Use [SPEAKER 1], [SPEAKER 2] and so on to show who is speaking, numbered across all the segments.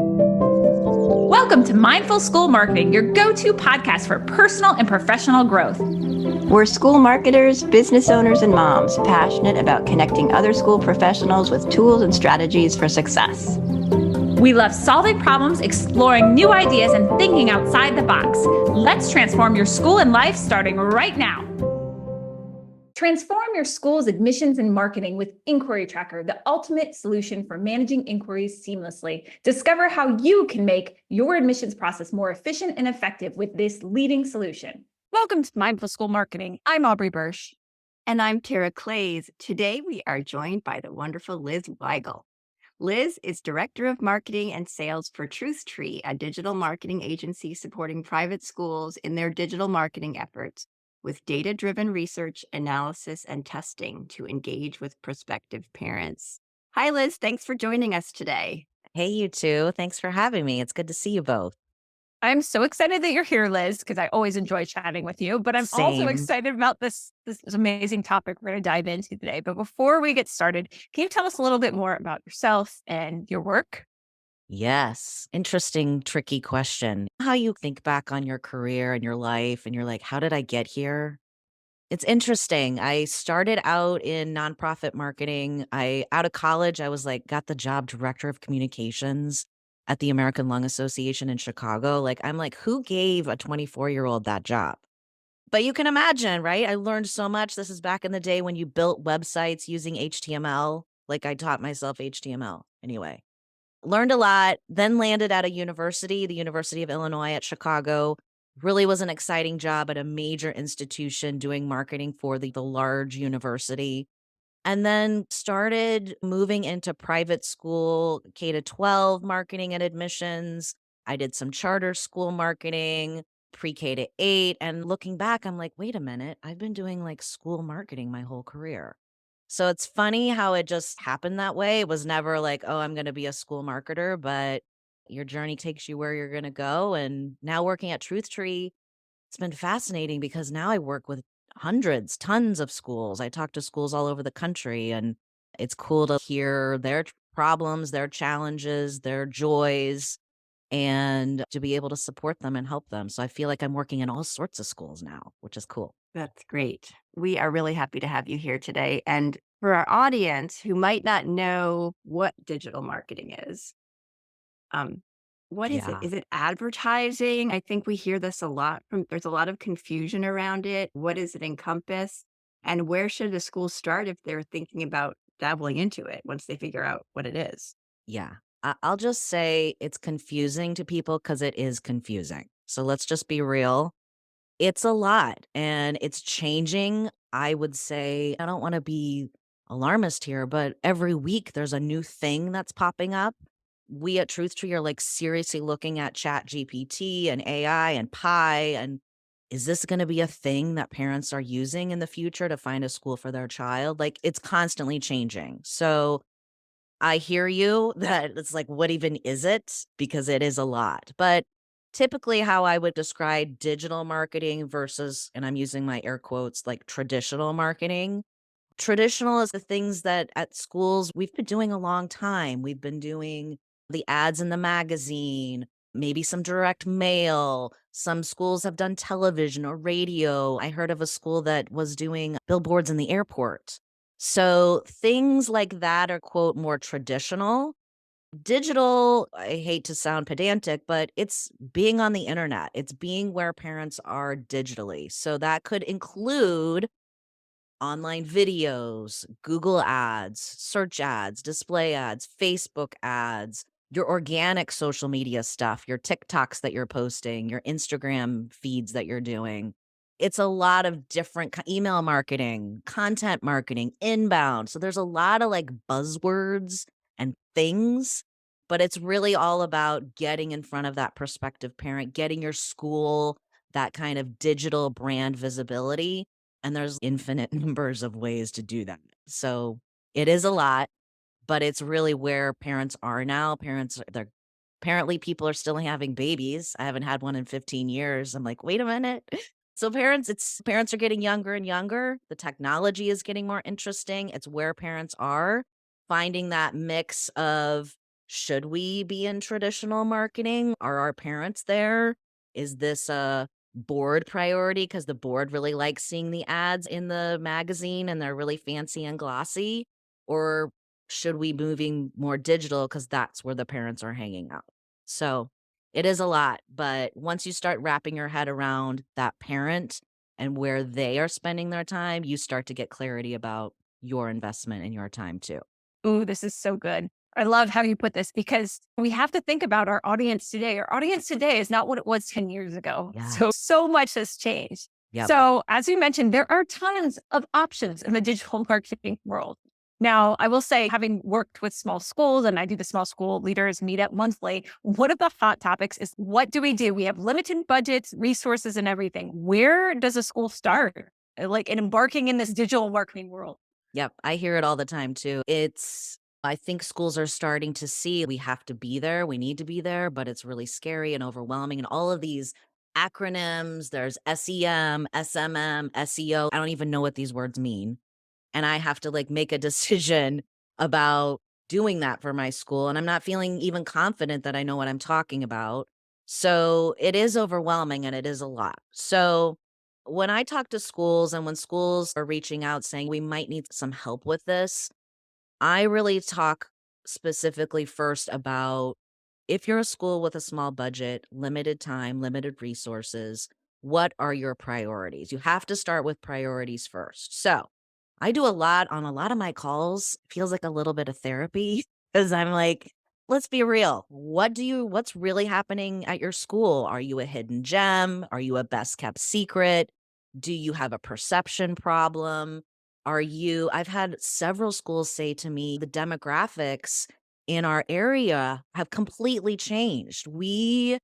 [SPEAKER 1] Welcome to Mindful School Marketing, your go-to podcast for personal and professional growth.
[SPEAKER 2] We're school marketers, business owners, and moms passionate about connecting other school professionals with tools and strategies for success.
[SPEAKER 1] We love solving problems, exploring new ideas, and thinking outside the box. Let's transform your school and life starting right now. Transform your school's admissions and marketing with Inquiry Tracker, the ultimate solution for managing inquiries seamlessly. Discover how you can make your admissions process more efficient and effective with this leading solution.
[SPEAKER 3] Welcome to Mindful School Marketing. I'm Aubrey Bursch.
[SPEAKER 2] And I'm Tara Clays. Today we are joined by the wonderful Liz Zweigle. Liz is Director of Marketing and Sales for TruthTree, a digital marketing agency supporting private schools in their digital marketing efforts with data-driven research, analysis, and testing to engage with prospective parents. Hi, Liz. Thanks for joining us today.
[SPEAKER 4] Hey, you two. Thanks for having me. It's good to see you both.
[SPEAKER 3] I'm so excited that you're here, Liz, because I always enjoy chatting with you. But I'm also
[SPEAKER 4] Same.
[SPEAKER 3] excited about this amazing topic we're going to dive into today. But before we get started, can you tell us a little bit more about yourself and your work?
[SPEAKER 4] Yes. Interesting, tricky question. How you think back on your career and your life and you're like, how did I get here? It's interesting. I started out in nonprofit marketing. Out of college, I was like, got the job director of communications at the American Lung Association in Chicago. I'm like, who gave a 24-year-old that job? But you can imagine, right? I learned so much. This is back in the day when you built websites using HTML. I taught myself HTML anyway. Learned a lot, then landed at a university, the University of Illinois at Chicago. Really was an exciting job at a major institution doing marketing for the large university. And then started moving into private school, K to 12 marketing and admissions. I did some charter school marketing, pre-K to 8. And looking back, I'm like, wait a minute, I've been doing school marketing my whole career. So it's funny how it just happened that way. It was never like, oh, I'm going to be a school marketer, but your journey takes you where you're going to go. And now working at TruthTree, it's been fascinating because now I work with hundreds, tons of schools. I talk to schools all over the country, and it's cool to hear their problems, their challenges, their joys, and to be able to support them and help them. So I feel like I'm working in all sorts of schools now, which is cool.
[SPEAKER 2] That's great. We are really happy to have you here today. And for our audience who might not know what digital marketing is, what is it?
[SPEAKER 4] Yeah.
[SPEAKER 2] Is it advertising? I think we hear this a lot there's a lot of confusion around it. What does it encompass? And where should the school start if they're thinking about dabbling into it once they figure out what it is?
[SPEAKER 4] Yeah. I'll just say it's confusing to people because it is confusing. So let's just be real. It's a lot and it's changing. I would say, I don't want to be alarmist here, but every week there's a new thing that's popping up. We at TruthTree are seriously looking at Chat GPT and AI and Pi. And is this going to be a thing that parents are using in the future to find a school for their child? It's constantly changing. So I hear you that it's what even is it? Because it is a lot. But typically, how I would describe digital marketing versus, and I'm using my air quotes, traditional marketing. Traditional is the things that at schools we've been doing a long time. We've been doing the ads in the magazine, maybe some direct mail. Some schools have done television or radio. I heard of a school that was doing billboards in the airport. So things like that are, quote, more traditional. Digital, I hate to sound pedantic, but it's being on the internet. It's being where parents are digitally. So that could include online videos, Google ads, search ads, display ads, Facebook ads, your organic social media stuff, your TikToks that you're posting, your Instagram feeds that you're doing. It's a lot of different email marketing, content marketing, inbound. So there's a lot of buzzwords and things, but it's really all about getting in front of that prospective parent, getting your school that kind of digital brand visibility. And there's infinite numbers of ways to do that. So it is a lot, but it's really where parents are now. Apparently people are still having babies. I haven't had one in 15 years. I'm like, wait a minute. So parents are getting younger and younger. The technology is getting more interesting. It's where parents are finding that mix of Should we be in traditional marketing? Are our parents there? Is this a board priority because the board really likes seeing the ads in the magazine and they're really fancy and glossy? Or should we moving more digital because that's where the parents are hanging out? So it is a lot, but once you start wrapping your head around that parent and where they are spending their time, you start to get clarity about your investment and your time too.
[SPEAKER 3] Ooh, this is so good. I love how you put this because we have to think about our audience today. Our audience today is not what it was 10 years ago.
[SPEAKER 4] Yeah.
[SPEAKER 3] So much has changed.
[SPEAKER 4] Yep.
[SPEAKER 3] So, as you mentioned, there are tons of options in the digital marketing world. Now, I will say, having worked with small schools and I do the small school leaders meetup monthly, one of the hot topics is what do we do? We have limited budgets, resources, and everything. Where does a school start? Like in embarking in this digital marketing world?
[SPEAKER 4] Yep, I hear it all the time too. I think schools are starting to see we have to be there, we need to be there, but it's really scary and overwhelming. And all of these acronyms, there's SEM, SMM, SEO. I don't even know what these words mean. And I have to like make a decision about doing that for my school. And I'm not feeling even confident that I know what I'm talking about. So it is overwhelming and it is a lot. So when I talk to schools and when schools are reaching out saying we might need some help with this, I really talk specifically first about if you're a school with a small budget, limited time, limited resources, what are your priorities? You have to start with priorities first. So I do a lot on a lot of my calls, feels like a little bit of therapy because I'm like, let's be real. What's really happening at your school? Are you a hidden gem? Are you a best kept secret? Do you have a perception problem? I've had several schools say to me, the demographics in our area have completely changed. 10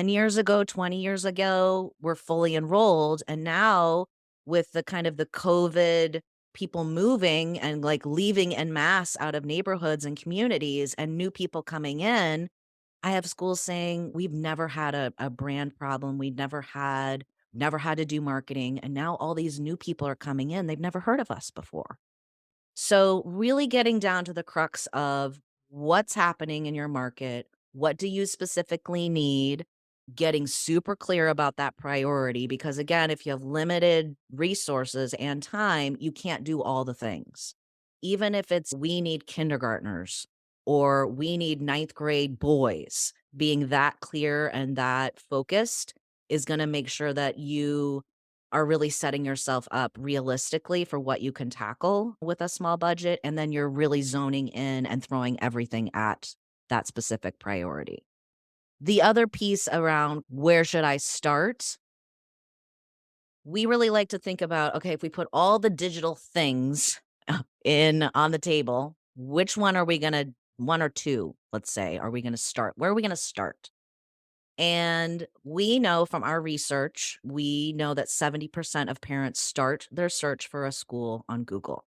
[SPEAKER 4] years ago, 20 years ago, were fully enrolled. And now, with the kind of the COVID people moving and like leaving en masse out of neighborhoods and communities and new people coming in, I have schools saying we've never had a brand problem. Never had to do marketing. And now all these new people are coming in. They've never heard of us before. So, really getting down to the crux of what's happening in your market, what do you specifically need, getting super clear about that priority. Because, again, if you have limited resources and time, you can't do all the things. Even if it's we need kindergartners or we need ninth grade boys, being that clear and that focused is going to make sure that you are really setting yourself up realistically for what you can tackle with a small budget. And then you're really zoning in and throwing everything at that specific priority. The other piece around where should I start? We really like to think about, okay, if we put all the digital things in on the table, which one are we going to, one or two, let's say, are we going to start? Where are we going to start? And we know from our research, we know that 70% of parents start their search for a school on Google.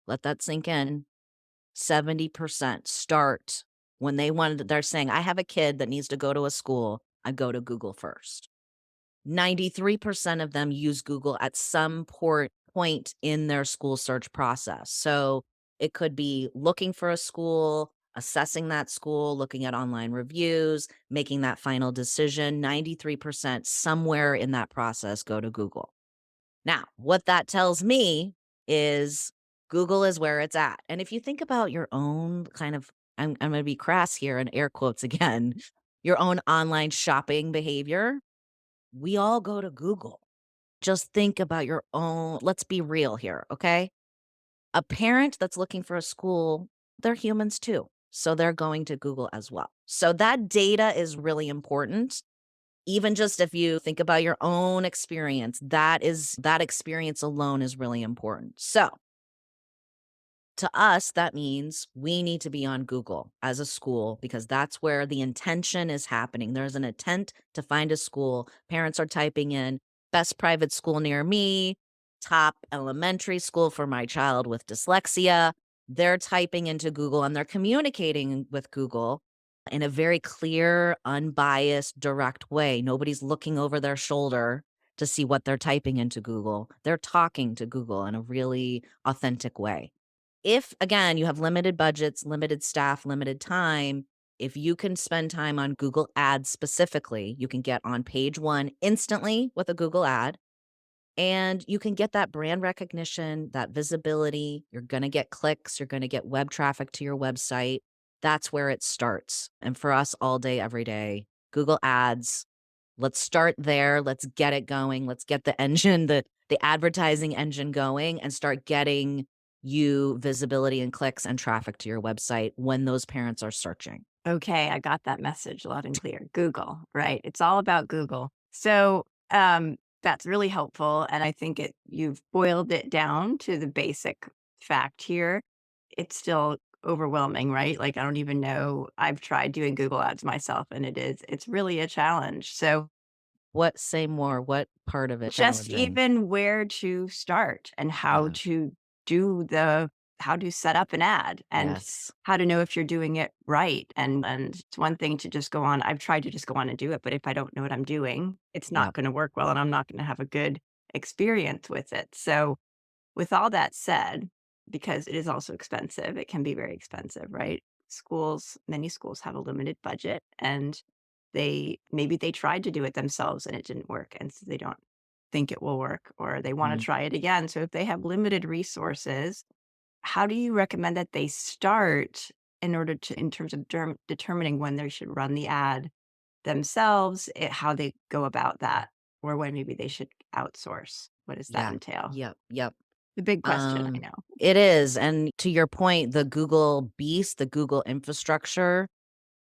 [SPEAKER 4] Let that sink in. 70% start when they're saying, I have a kid that needs to go to a school. I go to Google first. 93% of them use Google at some point in their school search process. So it could be looking for a school, assessing that school, looking at online reviews, making that final decision. 93% somewhere in that process go to Google. Now, what that tells me is Google is where it's at. And if you think about your own kind of, I'm going to be crass here and air quotes again, your own online shopping behavior, we all go to Google. Just think about your own, let's be real here, okay? A parent that's looking for a school, they're humans too. So they're going to Google as well. So that data is really important. Even just if you think about your own experience, that experience alone is really important. So to us, that means we need to be on Google as a school because that's where the intention is happening. There's an intent to find a school. Parents are typing in best private school near me, top elementary school for my child with dyslexia. They're typing into Google and they're communicating with Google in a very clear, unbiased, direct way. Nobody's looking over their shoulder to see what they're typing into Google. They're talking to Google in a really authentic way. If, again, you have limited budgets, limited staff, limited time, if you can spend time on Google Ads specifically, you can get on page one instantly with a Google ad. And you can get that brand recognition, that visibility. You're going to get clicks. You're going to get web traffic to your website. That's where it starts. And for us, all day, every day, Google Ads. Let's start there. Let's get it going. Let's get the engine, the advertising engine going, and start getting you visibility and clicks and traffic to your website when those parents are searching.
[SPEAKER 2] Okay, I got that message loud and clear. Google, right? It's all about Google. So that's really helpful. And I think you've boiled it down to the basic fact here. It's still overwhelming, right? Like I don't even know. I've tried doing Google ads myself and it's really a challenge. So
[SPEAKER 4] Say more? What part of it
[SPEAKER 2] just
[SPEAKER 4] challenging?
[SPEAKER 2] even where to start and how
[SPEAKER 4] Yeah.
[SPEAKER 2] to how to set up an ad and
[SPEAKER 4] Yes.
[SPEAKER 2] how to know if you're doing it right. And it's one thing to just go on. I've tried to just go on and do it, but if I don't know what I'm doing, it's not
[SPEAKER 4] Yep.
[SPEAKER 2] going to work well and I'm not going to have a good experience with it. So with all that said, because it is also expensive, it can be very expensive, right? Many schools have a limited budget and maybe they tried to do it themselves and it didn't work. And so they don't think it will work or they want to
[SPEAKER 4] Mhm.
[SPEAKER 2] try it again. So if they have limited resources, how do you recommend that they start in terms of determining when they should run the ad themselves, how they go about that, or when maybe they should outsource? What does that
[SPEAKER 4] Yeah.
[SPEAKER 2] entail?
[SPEAKER 4] Yep. Yep.
[SPEAKER 2] The big question, I
[SPEAKER 4] Um,
[SPEAKER 2] know.
[SPEAKER 4] it is. And to your point, the Google beast, the Google infrastructure,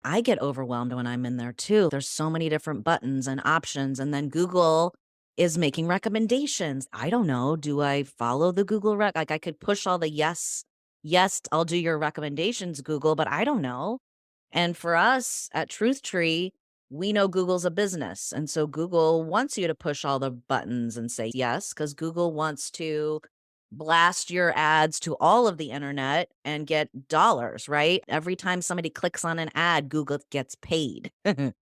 [SPEAKER 4] I get overwhelmed when I'm in there too. There's so many different buttons and options. And then Google is making recommendations. I don't know. Do I follow the Google Like I could push all the yes, I'll do your recommendations, Google, but I don't know. And for us at TruthTree, we know Google's a business. And so Google wants you to push all the buttons and say yes, because Google wants to blast your ads to all of the internet and get dollars, right? Every time somebody clicks on an ad, Google gets paid.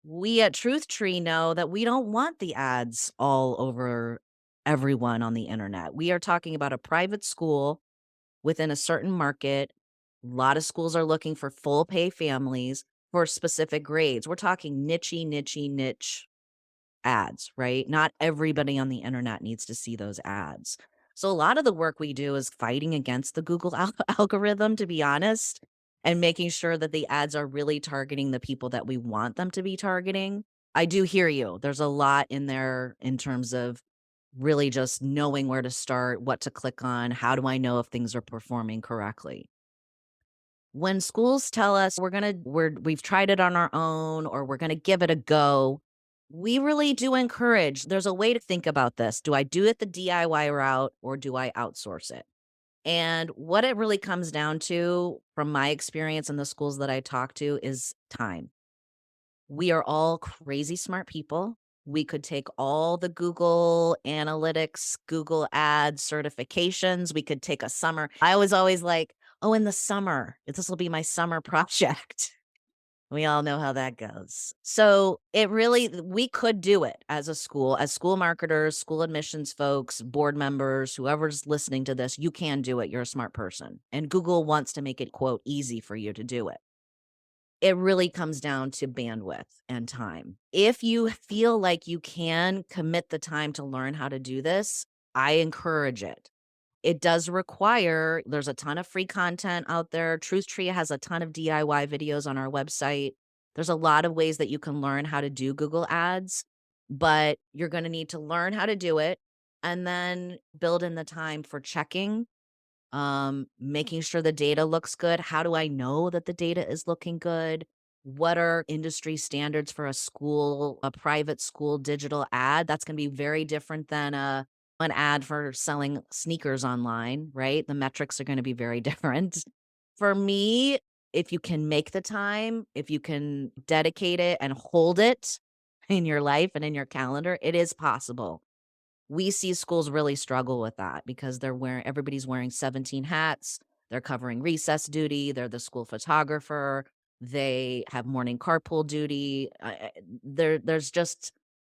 [SPEAKER 4] We at TruthTree know that we don't want the ads all over everyone on the internet. We are talking about a private school within a certain market. A lot of schools are looking for full pay families for specific grades. We're talking niche ads, right? Not everybody on the internet needs to see those ads. So a lot of the work we do is fighting against the Google algorithm, to be honest, and making sure that the ads are really targeting the people that we want them to be targeting. I do hear you. There's a lot in there in terms of really just knowing where to start, what to click on, how do I know if things are performing correctly? When schools tell us we've tried it on our own or we're going to give it a go, we really do encourage. There's a way to think about this. Do I do it the DIY route or do I outsource it? And what it really comes down to from my experience in the schools that I talk to is time. We are all crazy smart people. We could take all the Google Analytics, Google Ads certifications. We could take a summer. I was always like, oh, in the summer, this will be my summer project. We all know how that goes. So we could do it as a school, as school marketers, school admissions folks, board members, whoever's listening to this, you can do it. You're a smart person. And Google wants to make it, quote, easy for you to do it. It really comes down to bandwidth and time. If you feel like you can commit the time to learn how to do this, I encourage it. It does require, there's a ton of free content out there. TruthTree has a ton of DIY videos on our website. There's a lot of ways that you can learn how to do Google Ads, but you're going to need to learn how to do it and then build in the time for checking, making sure the data looks good. How do I know that the data is looking good? What are industry standards for a private school digital ad? That's going to be very different than an ad for selling sneakers online, right? The metrics are going to be very different. For me, if you can make the time, if you can dedicate it and hold it in your life and in your calendar, it is possible. We see schools really struggle with that because everybody's wearing 17 hats. They're covering recess duty. They're the school photographer. They have morning carpool duty. There's just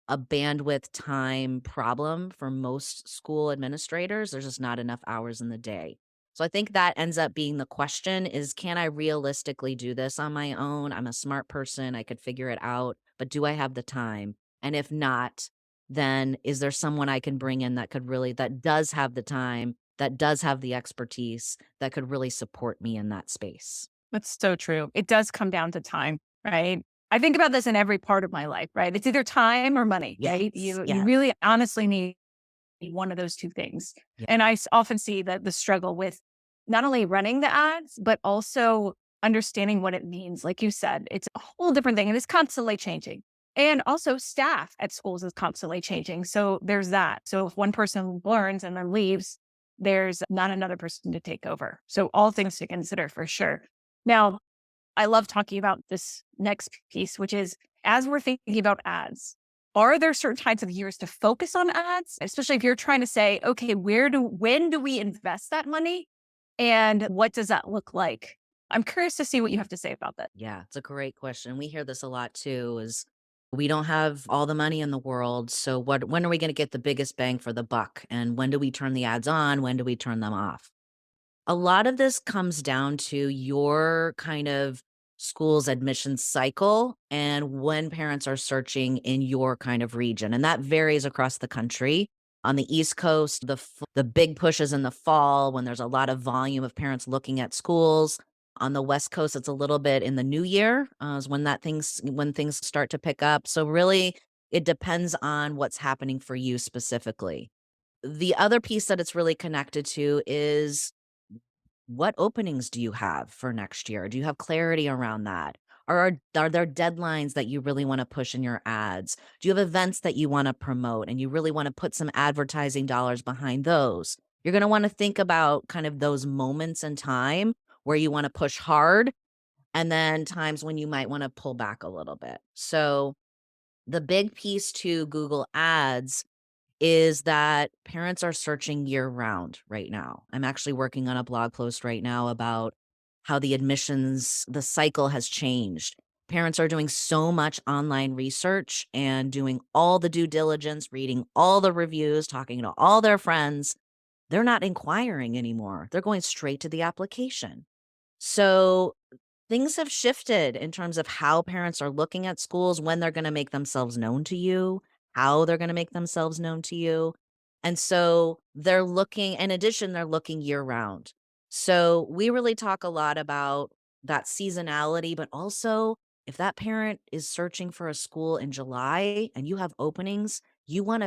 [SPEAKER 4] a bandwidth time problem for most school administrators. There's just not enough hours in the day. So I think that ends up being the question is, can I realistically do this on my own? I'm a smart person. I could figure it out, but do I have the time? And if not, then is there someone I can bring in that could really, that does have the time, that does have the expertise, that could really support me in that space?
[SPEAKER 3] That's so true. It does come down to time, right? I think about this in every part of my life, right? It's either time or money, right?
[SPEAKER 4] Yes.
[SPEAKER 3] You
[SPEAKER 4] Yeah.
[SPEAKER 3] really honestly need one of those two things.
[SPEAKER 4] Yeah.
[SPEAKER 3] And I often see that the struggle with not only running the ads, but also understanding what it means. Like you said, it's a whole different thing and it's constantly changing. And also staff at schools is constantly changing. So there's that. So if one person learns and then leaves, there's not another person to take over. So all things to consider for sure. Now, I love talking about this next piece, which is as we're thinking about ads, are there certain types of years to focus on ads? Especially if you're trying to say, okay, when do we invest that money? And what does that look like? I'm curious to see what you have to say about that.
[SPEAKER 4] Yeah, it's a great question. We hear this a lot too, is we don't have all the money in the world. So when are we going to get the biggest bang for the buck? And when do we turn the ads on? When do we turn them off? A lot of this comes down to your kind of school's admission cycle and when parents are searching in your kind of region. And that varies across the country. On the East Coast, the big pushes in the fall when there's a lot of volume of parents looking at schools. On the West Coast, it's a little bit in the new year, is when things start to pick up. So really, it depends on what's happening for you specifically. The other piece that it's really connected to is what openings do you have for next year? Do you have clarity around that? Are there deadlines that you really want to push in your ads? Do you have events that you want to promote and you really want to put some advertising dollars behind those? You're going to want to think about kind of those moments in time where you want to push hard and then times when you might want to pull back a little bit. So, the big piece to Google Ads is that parents are searching year round right now. I'm actually working on a blog post right now about how the cycle has changed. Parents are doing so much online research and doing all the due diligence, reading all the reviews, talking to all their friends. They're not inquiring anymore. They're going straight to the application. So things have shifted in terms of how parents are looking at schools, when they're going to make themselves known to you, how they're going to make themselves known to you. And so in addition, they're looking year round. So we really talk a lot about that seasonality, but also if that parent is searching for a school in July and you have openings, you want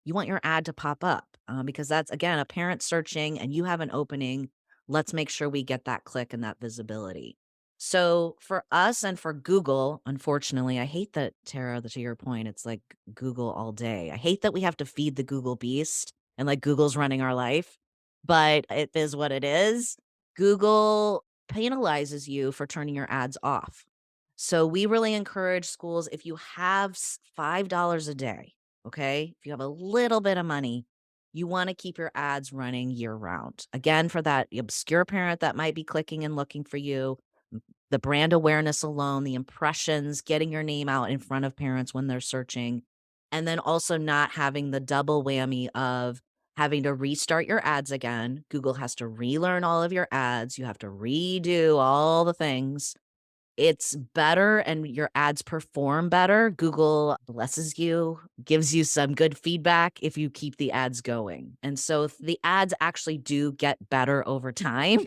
[SPEAKER 4] your ad to pop up because that's, again, a parent searching and you have an opening. Let's make sure we get that click and that visibility. So for us and for Google, unfortunately, I hate that, Tara, to your point, it's like Google all day. I hate that we have to feed the Google beast and like Google's running our life, but it is what it is. Google penalizes you for turning your ads off. So we really encourage schools, if you have $5 a day, okay, if you have a little bit of money, you want to keep your ads running year round. Again, for that obscure parent that might be clicking and looking for you, the brand awareness alone, the impressions, getting your name out in front of parents when they're searching, and then also not having the double whammy of having to restart your ads again. Google has to relearn all of your ads. You have to redo all the things. It's better and your ads perform better. Google blesses you, gives you some good feedback if you keep the ads going. And so if the ads actually do get better over time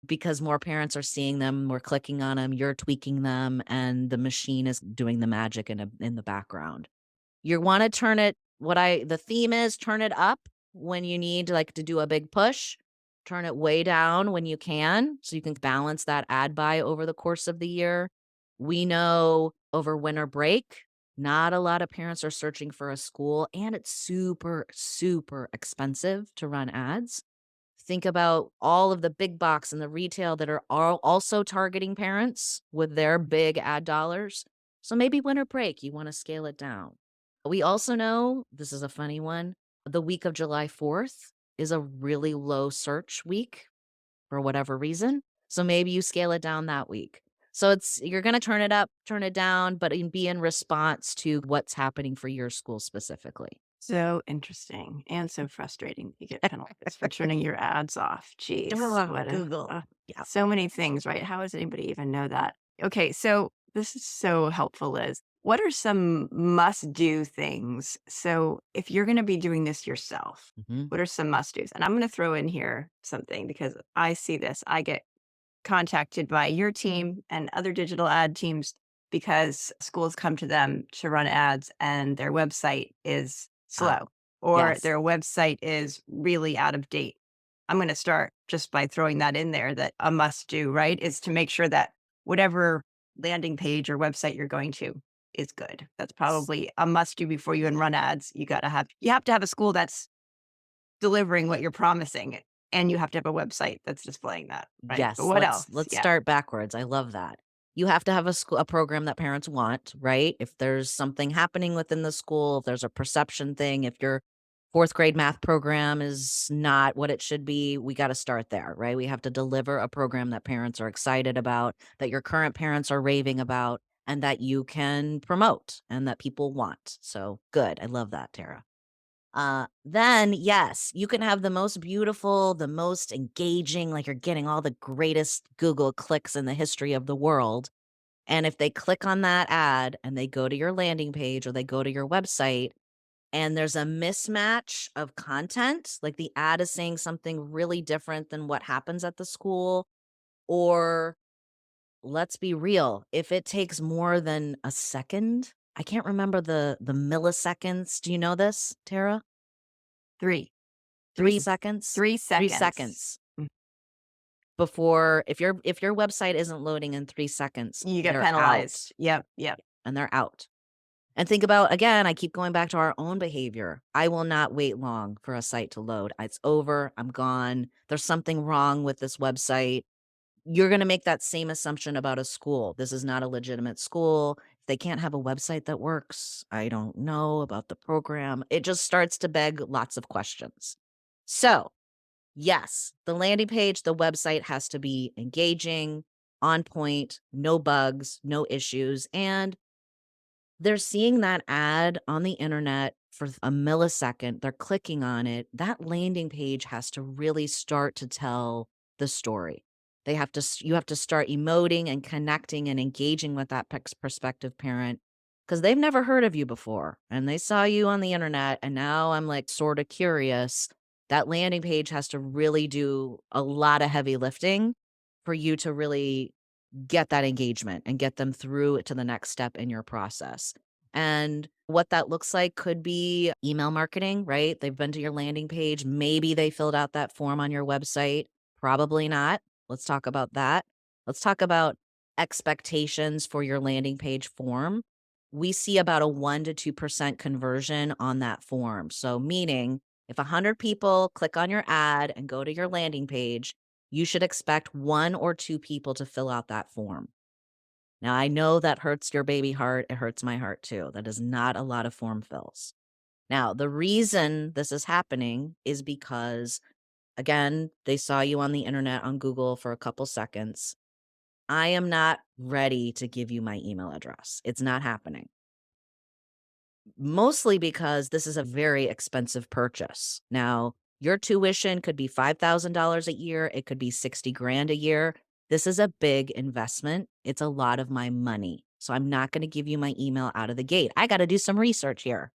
[SPEAKER 4] because more parents are seeing them, we're clicking on them, you're tweaking them, and the machine is doing the magic in the background. You want to the theme is turn it up when you need like to do a big push, turn it way down when you can so you can balance that ad buy over the course of the year. We know over winter break, not a lot of parents are searching for a school and it's super, super expensive to run ads. Think about all of the big box and the retail that are all also targeting parents with their big ad dollars. So maybe winter break, you want to scale it down. We also know, this is a funny one, the week of July 4th is a really low search week for whatever reason. So maybe you scale it down that week. So you're going to turn it up, turn it down, but be in response to what's happening for your school specifically.
[SPEAKER 2] So interesting and so frustrating. You get penalized for turning your ads off. Jeez,
[SPEAKER 4] Oh,
[SPEAKER 2] what a
[SPEAKER 4] Google. Yeah.
[SPEAKER 2] so many things, right? How does anybody even know that? Okay, so this is so helpful, Liz. What are some must-do things? So if you're going to be doing this yourself,
[SPEAKER 4] Mhm.
[SPEAKER 2] what are some must-dos? And I'm going to throw in here something because I see this. I get contacted by your team and other digital ad teams because schools come to them to run ads and their website is
[SPEAKER 4] Ah,
[SPEAKER 2] slow or
[SPEAKER 4] yes.
[SPEAKER 2] their website is really out of date. I'm going to start just by throwing that in there that a must do, right? Is to make sure that whatever landing page or website you're going to is good. That's probably a must do before you even run ads. You have to have a school that's delivering what you're promising, and you have to have a website that's displaying that, right? But
[SPEAKER 4] Yes,
[SPEAKER 2] what else?
[SPEAKER 4] let's
[SPEAKER 2] Yeah.
[SPEAKER 4] start backwards. I love that. You have to have a program that parents want, right? If there's something happening within the school, if there's a perception thing, if your fourth grade math program is not what it should be, we got to start there, right? We have to deliver a program that parents are excited about, that your current parents are raving about, and that you can promote and that people want. So good. I love that, Tara. Then yes, you can have the most beautiful, the most engaging, like you're getting all the greatest Google clicks in the history of the world. And if they click on that ad and they go to your landing page or they go to your website and there's a mismatch of content, like the ad is saying something really different than what happens at the school, or let's be real, if it takes more than a second, I can't remember the milliseconds. Do you know this, Tara?
[SPEAKER 2] 3. 3
[SPEAKER 4] 3
[SPEAKER 2] s
[SPEAKER 4] seconds?
[SPEAKER 2] 3
[SPEAKER 4] 3
[SPEAKER 2] seconds.
[SPEAKER 4] seconds
[SPEAKER 2] Mm,
[SPEAKER 4] before if your website isn't loading in 3 seconds,
[SPEAKER 2] you get
[SPEAKER 4] they're out,
[SPEAKER 2] penalized. Yep, yep.
[SPEAKER 4] and they're out. And think about again, I keep going back to our own behavior. I will not wait long for a site to load. It's over, I'm gone. There's something wrong with this website. You're gonna make that same assumption about a school. This is not a legitimate school. If they can't have a website that works, I don't know about the program. It just starts to beg lots of questions. So yes, the landing page, the website has to be engaging, on point, no bugs, no issues. And they're seeing that ad on the internet for a millisecond. They're clicking on it. That landing page has to really start to tell the story. You have to start emoting and connecting and engaging with that prospective parent because they've never heard of you before and they saw you on the internet. And now I'm like sort of curious. That landing page has to really do a lot of heavy lifting for you to really get that engagement and get them through to the next step in your process. And what that looks like could be email marketing, right? They've been to your landing page. Maybe they filled out that form on your website. Probably not. Let's talk about that. Let's talk about expectations for your landing page form. We see about a 1 to 2% conversion on that form. So, meaning if 100 people click on your ad and go to your landing page, you should expect 1 or 2 people to fill out that form. Now, I know that hurts your baby heart. It hurts my heart too. That is not a lot of form fills. Now, the reason this is happening is because, again, they saw you on the internet on Google for a couple seconds. I am not ready to give you my email address. It's not happening. Mostly because this is a very expensive purchase. Now, your tuition could be $5,000 a year, it could be 60 grand a year. This is a big investment. It's a lot of my money. So I'm not going to give you my email out of the gate. I got to do some research here.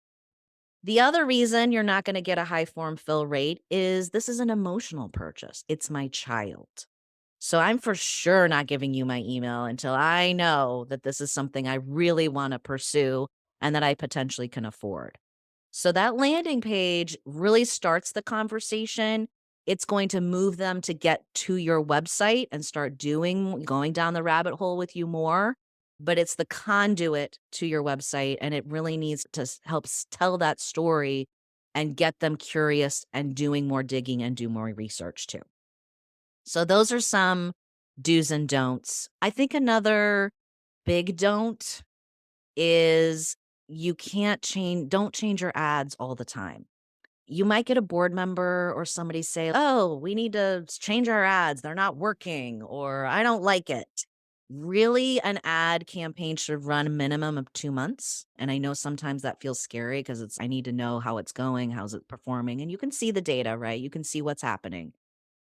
[SPEAKER 4] The other reason you're not going to get a high form fill rate is this is an emotional purchase. It's my child. So I'm for sure not giving you my email until I know that this is something I really want to pursue and that I potentially can afford. So that landing page really starts the conversation. It's going to move them to get to your website and start going down the rabbit hole with you more. But it's the conduit to your website, and it really needs to help tell that story and get them curious and doing more digging and do more research too. So those are some do's and don'ts. I think another big don't is don't change your ads all the time. You might get a board member or somebody say, "Oh, we need to change our ads. They're not working," or "I don't like it." Really, an ad campaign should run a minimum of 2 months. And I know sometimes that feels scary because I need to know how it's going, how's it performing. And you can see the data, right? You can see what's happening.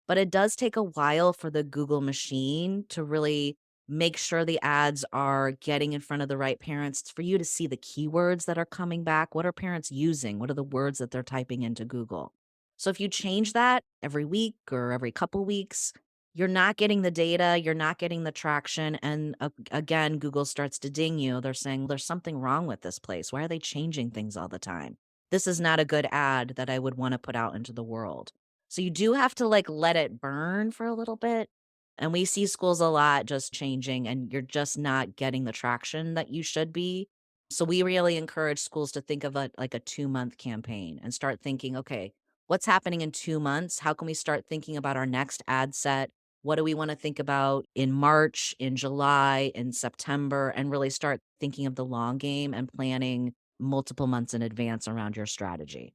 [SPEAKER 4] But it does take a while for the Google machine to really make sure the ads are getting in front of the right parents, for you to see the keywords that are coming back. What are parents using? What are the words that they're typing into Google? So if you change that every week or every couple weeks, you're not getting the data, you're not getting the traction. And again, Google starts to ding you. They're saying, there's something wrong with this place. Why are they changing things all the time? This is not a good ad that I would want to put out into the world. So you do have to like let it burn for a little bit. And we see schools a lot just changing and you're just not getting the traction that you should be. So we really encourage schools to think of like a 2 month campaign and start thinking, okay, what's happening in 2 months? How can we start thinking about our next ad set? What do we want to think about in March, in July, in September, and really start thinking of the long game and planning multiple months in advance around your strategy?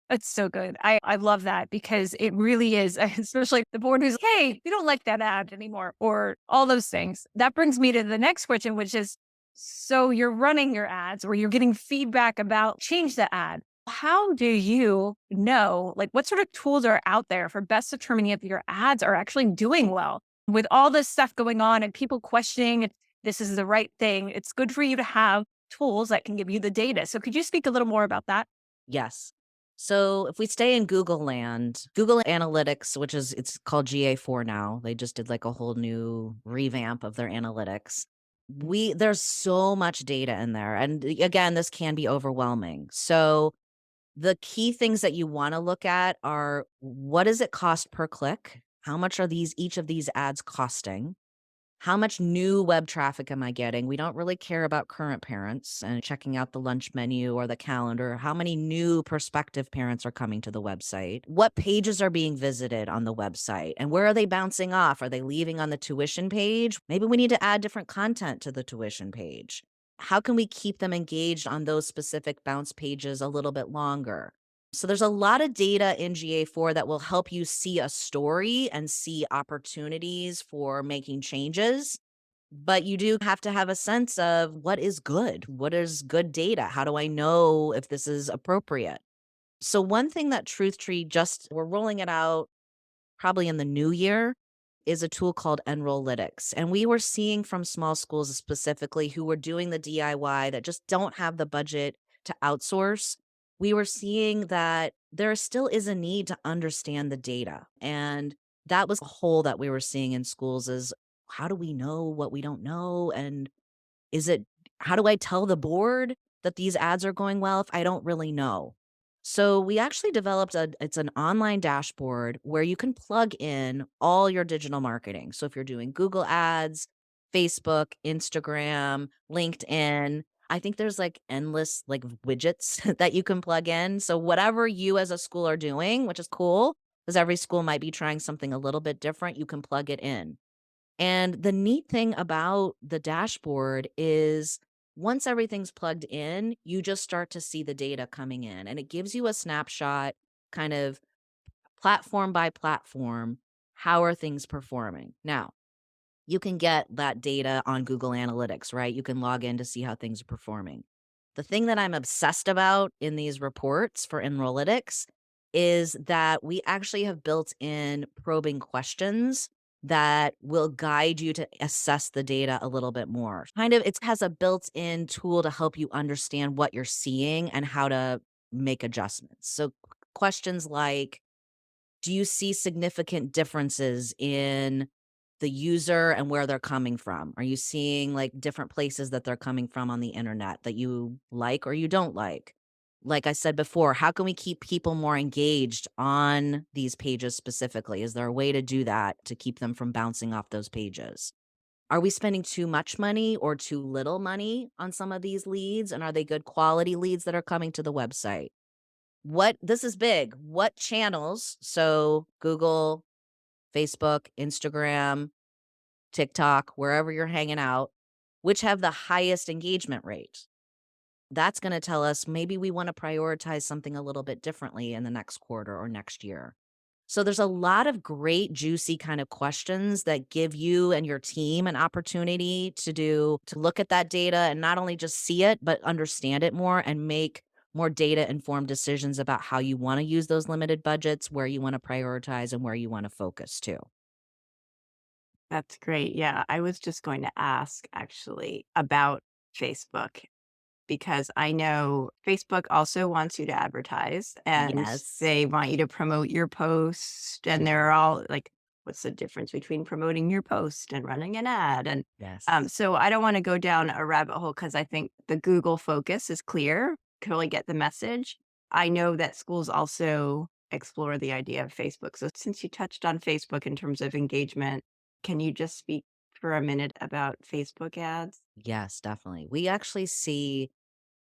[SPEAKER 3] That's so good. I love that because it really is, especially the board who's, hey, we don't like that ad anymore, or all those things. That brings me to the next question, which is, so you're running your ads or you're getting feedback about change the ad. How do you know, like, what sort of tools are out there for best determining if your ads are actually doing well? With all this stuff going on and people questioning if this is the right thing, it's good for you to have tools that can give you the data. So could you speak a little more about that?
[SPEAKER 4] Yes. So if we stay in Google land, Google Analytics, which is it's called GA4 now. They just did like a whole new revamp of their analytics. There's so much data in there. And again, this can be overwhelming. So the key things that you want to look at are, what does it cost per click? How much are each of these ads costing? How much new web traffic am I getting? We don't really care about current parents and checking out the lunch menu or the calendar. How many new prospective parents are coming to the website? What pages are being visited on the website? And where are they bouncing off? Are they leaving on the tuition page? Maybe we need to add different content to the tuition page. How can we keep them engaged on those specific bounce pages a little bit longer? So there's a lot of data in GA4 that will help you see a story and see opportunities for making changes. But you do have to have a sense of what is good. What is good data? How do I know if this is appropriate? So one thing that TruthTree we're rolling it out probably in the new year is a tool called Enrolllytics. And we were seeing from small schools specifically who were doing the DIY that just don't have the budget to outsource. We were seeing that there still is a need to understand the data. And that was a hole that we were seeing in schools is, how do we know what we don't know? And is it how do I tell the board that these ads are going well if I don't really know? So we actually developed it's an online dashboard where you can plug in all your digital marketing. So if you're doing Google Ads, Facebook, Instagram, LinkedIn, I think there's like endless like widgets that you can plug in. So whatever you as a school are doing, which is cool because every school might be trying something a little bit different, you can plug it in. And the neat thing about the dashboard is once everything's plugged in, you just start to see the data coming in and it gives you a snapshot, kind of platform by platform. How are things performing? Now, you can get that data on Google Analytics, right? You can log in to see how things are performing. The thing that I'm obsessed about in these reports for Enrolllytics is that we actually have built in probing questions that will guide you to assess the data a little bit more. Kind of, it has a built in tool to help you understand what you're seeing and how to make adjustments. So, questions like, do you see significant differences in the user and where they're coming from? Are you seeing like different places that they're coming from on the internet that you like or you don't like? Like I said before, how can we keep people more engaged on these pages specifically? Is there a way to do that to keep them from bouncing off those pages? Are we spending too much money or too little money on some of these leads? And are they good quality leads that are coming to the website? This is big. What channels? So Google, Facebook, Instagram, TikTok, wherever you're hanging out, which have the highest engagement rate. That's going to tell us maybe we want to prioritize something a little bit differently in the next quarter or next year. So there's a lot of great, juicy kind of questions that give you and your team an opportunity to look at that data and not only just see it, but understand it more and make more data informed decisions about how you want to use those limited budgets, where you want to prioritize, and where you want to focus too.
[SPEAKER 2] That's great. Yeah, I was just going to ask actually about Facebook because I know Facebook also wants you to advertise and
[SPEAKER 4] Yes.
[SPEAKER 2] they want you to promote your post. And they're all like, what's the difference between promoting your post and running an ad? And
[SPEAKER 4] Yes.
[SPEAKER 2] so I don't want to go down a rabbit hole because I think the Google focus is clear, totally get the message. I know that schools also explore the idea of Facebook. So since you touched on Facebook in terms of engagement, can you just speak for a minute about Facebook ads?
[SPEAKER 4] Yes, definitely. We actually see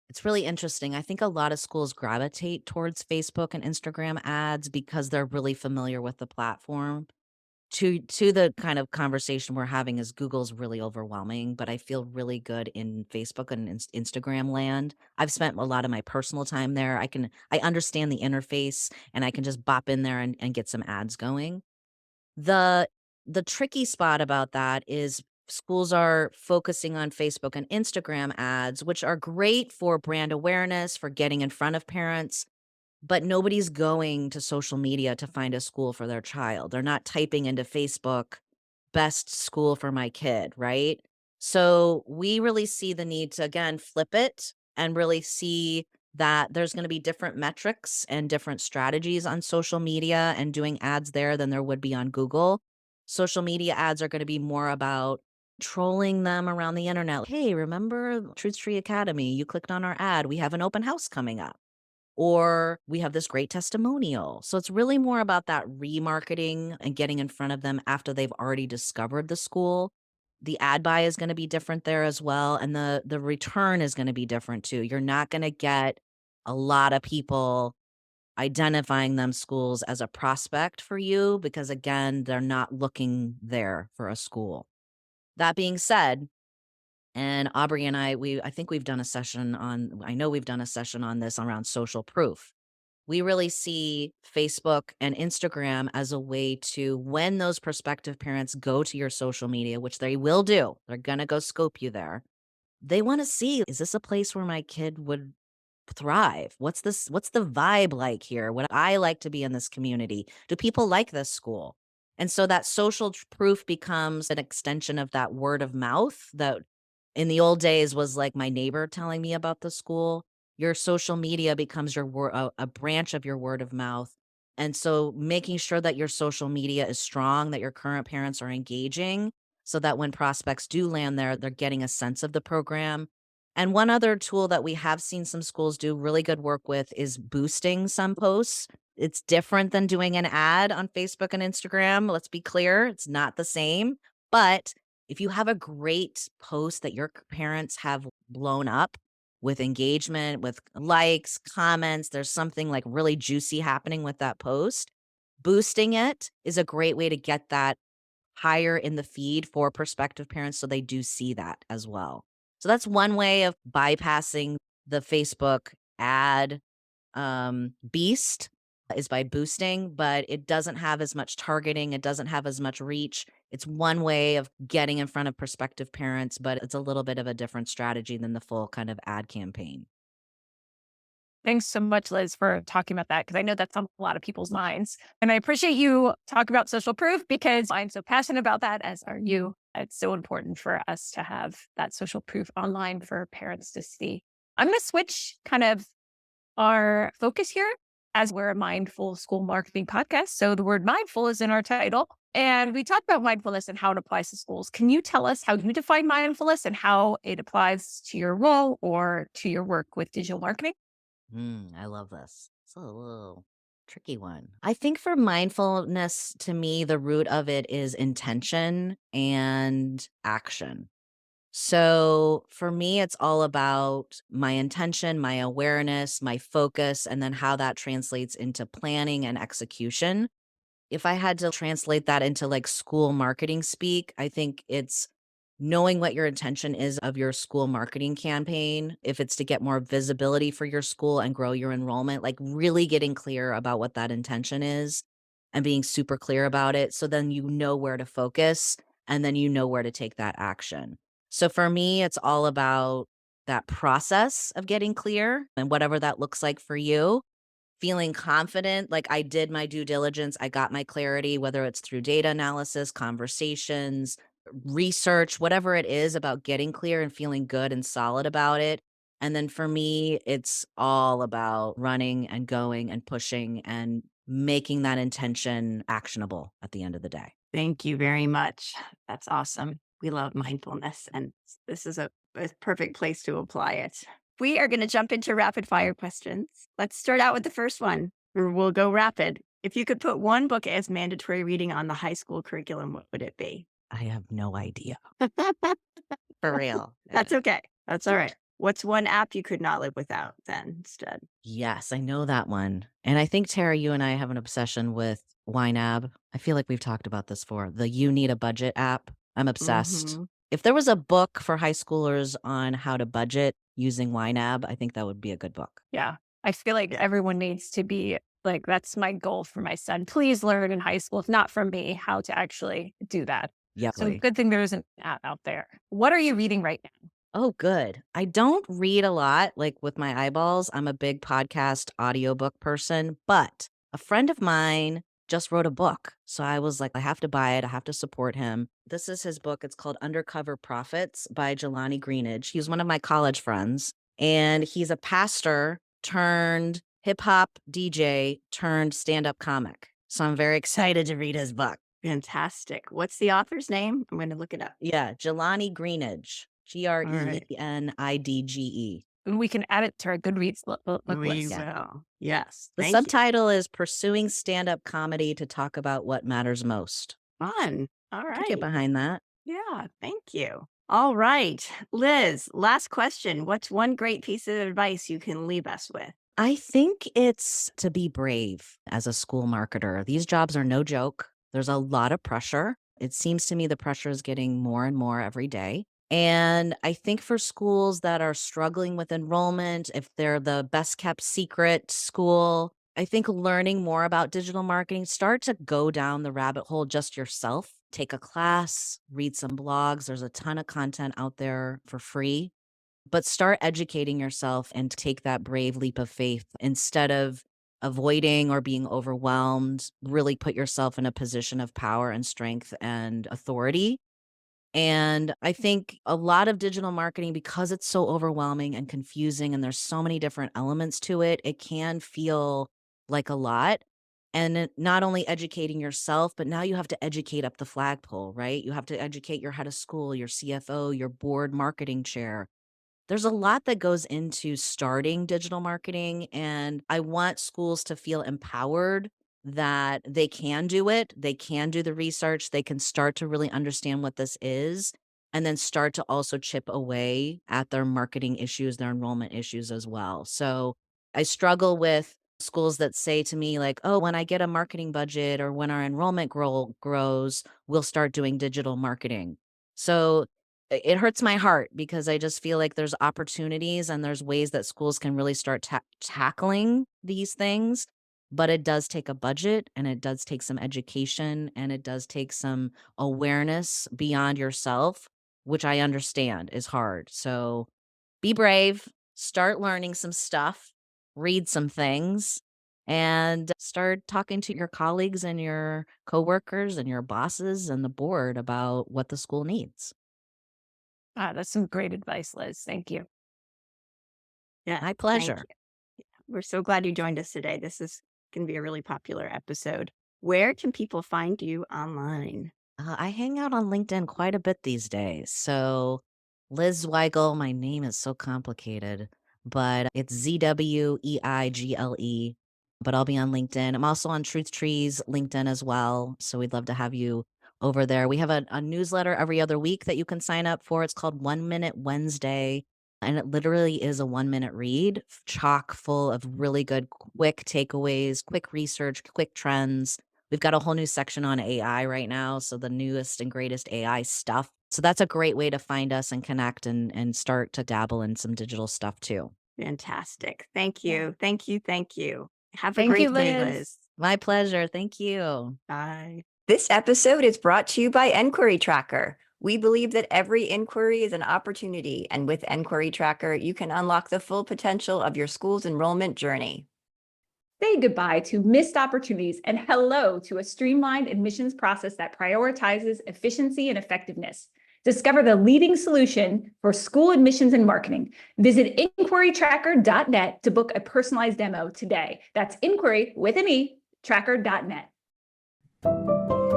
[SPEAKER 4] it's really interesting. I think a lot of schools gravitate towards Facebook and Instagram ads because they're really familiar with the platform. To the kind of conversation we're having is Google's really overwhelming, but I feel really good in Facebook and Instagram land. I've spent a lot of my personal time there. I understand the interface and I can just bop in there and get some ads going. The the tricky spot about that is schools are focusing on Facebook and Instagram ads, which are great for brand awareness, for getting in front of parents, but nobody's going to social media to find a school for their child. They're not typing into Facebook, "best school for my kid," right? So, we really see the need to, again, flip it and really see that there's gonna be different metrics and different strategies on social media and doing ads there than there would be on Google. Social media ads are gonna be more about trolling them around the internet. "Hey, remember TruthTree Academy? You clicked on our ad. We have an open house coming up." Or we have this great testimonial. So it's really more about that remarketing and getting in front of them after they've already discovered the school. The ad buy is going to be different there as well. And the return is going to be different too. You're not going to get a lot of people identifying them schools as a prospect for you because again, they're not looking there for a school. That being said, and Aubrey and I think we've done a session on I know we've done a session on this around social proof. We really see Facebook and Instagram as a way to when those prospective parents go to your social media, which they will do, they're going to go scope you there. They want to see, is this a place where my kid would thrive? What's the vibe like here? Would I like to be in this community? Do people like this school? And so that proof becomes an extension of that word of mouth that in the old days was like my neighbor telling me about the school. Your social media becomes a branch of your word of mouth. And so making sure that your social media is strong, that your current parents are engaging so that when prospects do land there, they're getting a sense of the program. And one other tool that we have seen some schools do really good work with is boosting some posts. It's different than doing an ad on Facebook and Instagram. Let's be clear, it's not the same. But if you have a great post that your parents have blown up with engagement, with likes, comments, there's something like really juicy happening with that post, boosting it is a great way to get that higher in the feed for prospective parents so they do see that as well. So that's one way of bypassing the Facebook ad beast is by boosting, but it doesn't have as much targeting, it doesn't have as much reach. It's one way of getting in front of prospective parents, but it's a little bit of a different strategy than the full kind of ad campaign.
[SPEAKER 3] Thanks so much, Liz, for talking about that because I know that's on a lot of people's minds. And I appreciate you talking about social proof because I'm so passionate about that, as are you. It's so important for us to have that social proof online for parents to see. I'm going to switch kind of our focus here as we're a mindful school marketing podcast. So the word mindful is in our title. And we talked about mindfulness and how it applies to schools. Can you tell us how you define mindfulness and how it applies to your role or to your work with digital marketing?
[SPEAKER 4] I love this. It's a little tricky one. I think for mindfulness, to me, the root of it is intention and action. So for me, it's all about my intention, my awareness, my focus, and then how that translates into planning and execution. If I had to translate that into like school marketing speak, I think it's knowing what your intention is of your school marketing campaign. If it's to get more visibility for your school and grow your enrollment, like really getting clear about what that intention is. and being super clear about it. So then you know where to focus and then you know where to take that action. So for me, it's all about that process of getting clear and whatever that looks like for you, feeling confident, like I did my due diligence, I got my clarity, whether it's through data analysis, conversations, research, whatever it is, about getting clear and feeling good and solid about it. And then for me, it's all about running and going and pushing and making that intention actionable at the end of the day.
[SPEAKER 2] Thank you very much. That's awesome. We love mindfulness, and this is a perfect place to apply it. We are going to jump into rapid fire questions. Let's start out with the first one. We'll go rapid. If you could put one book as mandatory reading on the high school curriculum, what would it be?
[SPEAKER 4] I have no idea. For real.
[SPEAKER 2] That's okay. That's all right. What's one app you could not live without then instead?
[SPEAKER 4] Yes, I know that one. And I think, Tara, you and I have an obsession with YNAB. I feel like we've talked about this before. The You Need a Budget app. I'm obsessed.
[SPEAKER 2] Mhm.
[SPEAKER 4] If there was a book for high schoolers on how to budget using YNAB, I think that would be a good book.
[SPEAKER 3] Yeah. I feel like everyone needs to be like, that's my goal for my son. Please learn in high school, if not from me, how to actually do that.
[SPEAKER 4] Yep.
[SPEAKER 3] So good thing there isn't app out there. What are you reading right now?
[SPEAKER 4] Oh, good. I don't read a lot, like with my eyeballs. I'm a big podcast audiobook person, but a friend of mine just wrote a book. So I was like, I have to buy it. I have to support him. This is his book. It's called Undercover Prophets by Jelani Greenidge. He's one of my college friends, and he's a pastor turned hip hop DJ turned stand up comic. So I'm very excited to read his book.
[SPEAKER 2] Fantastic. What's the author's name? I'm going to look it up.
[SPEAKER 4] Yeah, Jelani Greenidge. Greenidge.
[SPEAKER 3] And we can add it to our Goodreads book
[SPEAKER 2] We
[SPEAKER 3] list.
[SPEAKER 2] will. Yes.
[SPEAKER 4] The
[SPEAKER 2] Thank you.
[SPEAKER 4] subtitle is Pursuing Stand-Up Comedy to Talk About What Matters Most.
[SPEAKER 2] Fun. All
[SPEAKER 4] I
[SPEAKER 2] right.
[SPEAKER 4] can get behind that.
[SPEAKER 2] Yeah. Thank you. All right. Liz, last question. What's one great piece of advice you can leave us with?
[SPEAKER 4] I think it's to be brave as a school marketer. These jobs are no joke. There's a lot of pressure. It seems to me the pressure is getting more and more every day. And I think for schools that are struggling with enrollment, if they're the best kept secret school, I think learning more about digital marketing, start to go down the rabbit hole just yourself. Take a class, read some blogs. There's a ton of content out there for free, but start educating yourself and take that brave leap of faith instead of avoiding or being overwhelmed. Really put yourself in a position of power and strength and authority. And I think a lot of digital marketing, because it's so overwhelming and confusing and there's so many different elements to it, it can feel like a lot. And not only educating yourself, but now you have to educate up the flagpole, right? You have to educate your head of school, your CFO, your board marketing chair. There's a lot that goes into starting digital marketing, and I want schools to feel empowered that they can do it. They can do the research. They can start to really understand what this is, and then start to also chip away at their marketing issues, their enrollment issues as well. So I struggle with schools that say to me, like, oh, when I get a marketing budget or when our enrollment grows, we'll start doing digital marketing. So it hurts my heart because I just feel like there's opportunities and there's ways that schools can really start tackling these things. But it does take a budget, and it does take some education, and it does take some awareness beyond yourself, which I understand is hard. So be brave, start learning some stuff, read some things, and start talking to your colleagues and your coworkers and your bosses and the board about what the school needs.
[SPEAKER 3] That's some great advice, Liz. Thank you.
[SPEAKER 2] Yeah.
[SPEAKER 4] My
[SPEAKER 2] Thank
[SPEAKER 4] pleasure.
[SPEAKER 2] you. We're so glad you joined us today. This is going to be a really popular episode. Where can people find you online?
[SPEAKER 4] I hang out on LinkedIn quite a bit these days. So, Liz Zweigle, my name is so complicated, but it's Zweigle, but I'll be on LinkedIn. I'm also on TruthTree's LinkedIn as well. So, we'd love to have you over there. We have a newsletter every other week that you can sign up for. It's called 1 Minute Wednesday. And it literally is a 1 minute read, chock full of really good, quick takeaways, quick research, quick trends. We've got a whole new section on AI right now. So the newest and greatest AI stuff. So that's a great way to find us and connect and start to dabble in some digital stuff too.
[SPEAKER 2] Fantastic. Thank you. Thank you. Thank you. Have a
[SPEAKER 3] Thank
[SPEAKER 2] great
[SPEAKER 3] you,
[SPEAKER 2] day,
[SPEAKER 3] Liz.
[SPEAKER 2] Liz.
[SPEAKER 4] My pleasure. Thank you.
[SPEAKER 2] Bye.
[SPEAKER 5] This episode is brought to you by Enquiry Tracker. We believe that every inquiry is an opportunity, and with Enquiry Tracker, you can unlock the full potential of your school's enrollment journey.
[SPEAKER 1] Say goodbye to missed opportunities and hello to a streamlined admissions process that prioritizes efficiency and effectiveness. Discover the leading solution for school admissions and marketing. Visit inquirytracker.net to book a personalized demo today. That's inquiry with an E, tracker.net.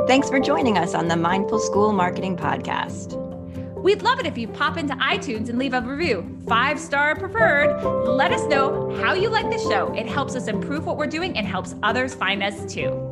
[SPEAKER 1] Thanks for joining us on the Mindful School Marketing Podcast. We'd love it if you pop into iTunes and leave a review, 5-star preferred. Let us know how you like the show. It helps us improve what we're doing and helps others find us too.